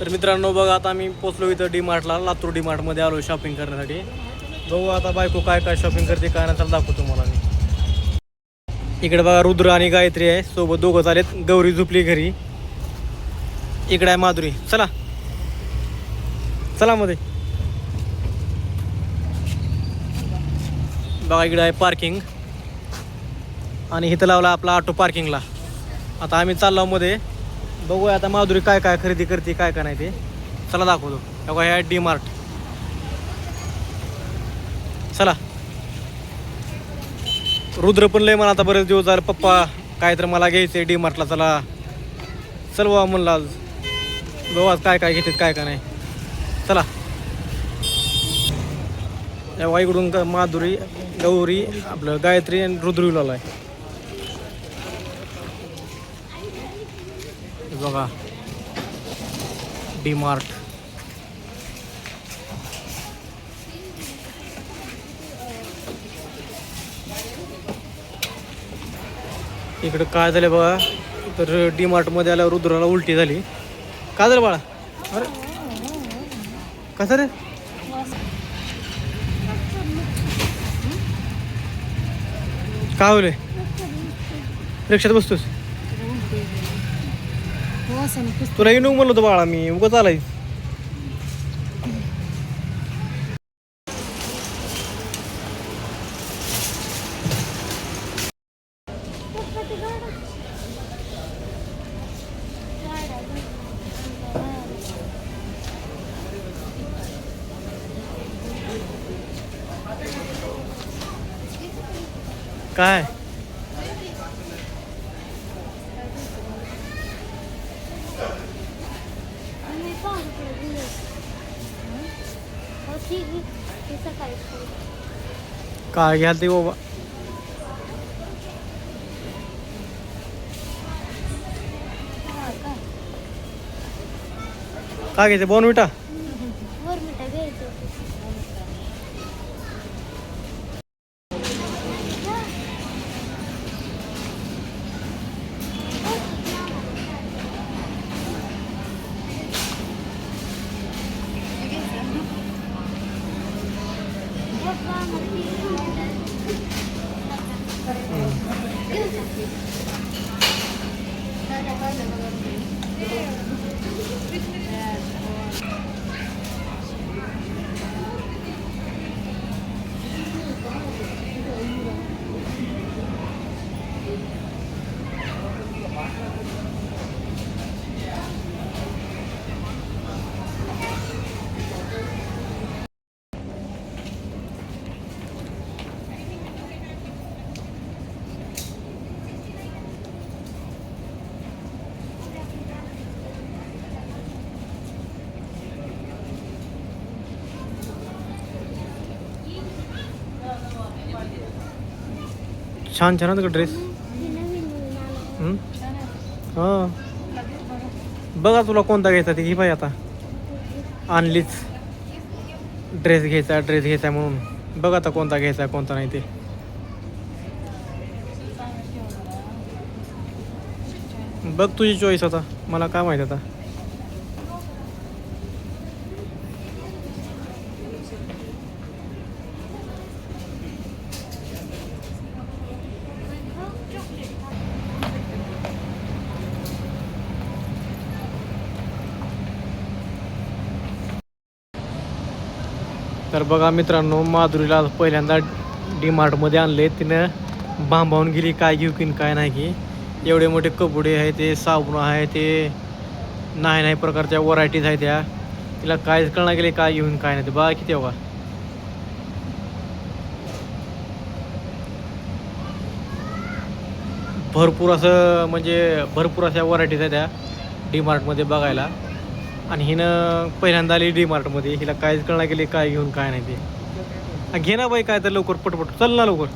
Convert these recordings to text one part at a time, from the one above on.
तर मित्रांनो बघा आता आम्ही पोचलो इथं डी मार्टला, लातूर डी मार्टमध्ये आलो शॉपिंग करण्यासाठी. बघू आता बायको काय काय शॉपिंग करते काय नाही, त्याला दाखवतो तुम्हाला मी. इकडे बघा रुद्र आणि गायत्री आहे सोबत, दोघं चालेत. गौरी झोपली घरी. इकडे आहे माधुरी. चला चला मध्ये बघा. इकडे आहे पार्किंग आणि इथं लावला आपला ऑटो पार्किंगला. आता आम्ही चाललो मध्ये. बघूया आता माधुरी काय काय खरेदी करते काय काय नाही ते. चला दाखवतो. बघा हे आहे डी मार्ट. चला. रुद्र पण लय मला आता बरेच दिवस झाले, पप्पा काय तर मला घ्यायचं डी मार्टला, चला चल बाबा म्हणलं आज. बघू आज काय काय घेतात काय काय नाही. चला. तेव्हा इकडून माधुरी, गौरी, आपलं गायत्री आणि रुद्र लावला आहे. बघा डी मार्ट. इकडं काय झालं बघा, तर डी मार्टमध्ये आल्यावर रुद्राला उलटी झाली. काय झालं बाळा? अरे कसं रे? काय होले? रिक्षात बसतोस? तुला येऊ म्हणलं होतं बाळा मी, उगाच आलाय. काय काय घ्याल ते बाबा? काय घ्यायचं? बॉर्नव्हिटा? छान छान होतं का ड्रेस? हां बघा तुला कोणता घ्यायचा ते घे पाहिजे. आता आणलीच ड्रेस घ्यायचा म्हणून. बघ आता कोणता घ्यायचा कोणता नाही ते. बघ तुझी चॉईस. आता मला काय माहिती आता. तर बघा मित्रांनो, माधुरीला पहिल्यांदा डी मार्टमध्ये आणले. तिनं भांबावून गेली काय घेऊ की काय नाही की. एवढे मोठे कपडे आहे ते, साबण आहे ते, नाही प्रकारच्या व्हरायटीज आहेत त्या. तिला कायच कळणार गेले काय घेऊन काय नाही ते. बघा किती बघा. भरपूर असं म्हणजे भरपूर अशा व्हरायटीज आहेत त्या डी मार्टमध्ये बघायला. आणि हिनं पहिल्यांदा आली डी मार्टमध्ये, हिला काहीच कळणार गेले काय घेऊन काय नाही ते. घे ना बाई काय तर लवकर पटपट, चल ना लवकर.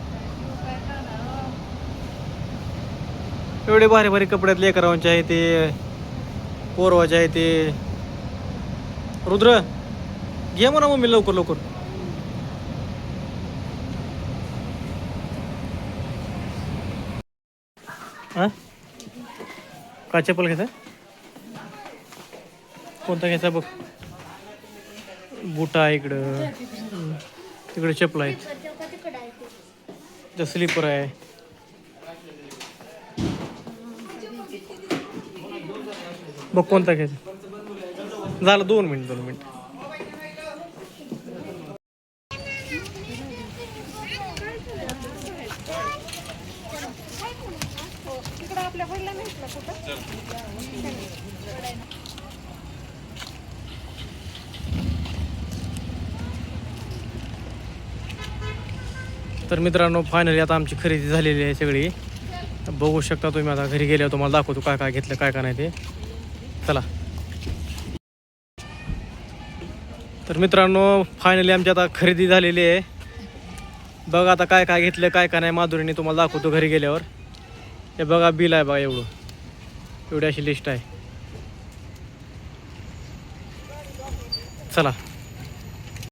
एवढे भारी भारी कपड्यात लेकरांचे आहे ते, पोरवाचे आहे ते. रुद्र घे म्हणा मम्मी लवकर लवकर. हां काय चप्पल घेतं? कोणता घ्यायचा बघ. बुटा आहे इकडं, तिकडे चपला आहेत, स्लीपर आहे. बघ कोणता घ्यायचा. झालं 2 मिनिट. तर मित्रांनो फायनली आता आमची खरेदी झालेली आहे सगळी. बघू शकता तुम्ही. आता घरी गेल्यावर तुम्हाला दाखवतो काय काय घेतलं काय काय नाही ते. चला. तर मित्रांनो फायनली आमची आता खरेदी झालेली आहे. बघा आता काय काय घेतलं काय काय नाही माधुरीने तुम्हाला दाखवतो घरी गेल्यावर. हे बघा बिल आहे बघा एवढी अशी लिस्ट आहे. चला.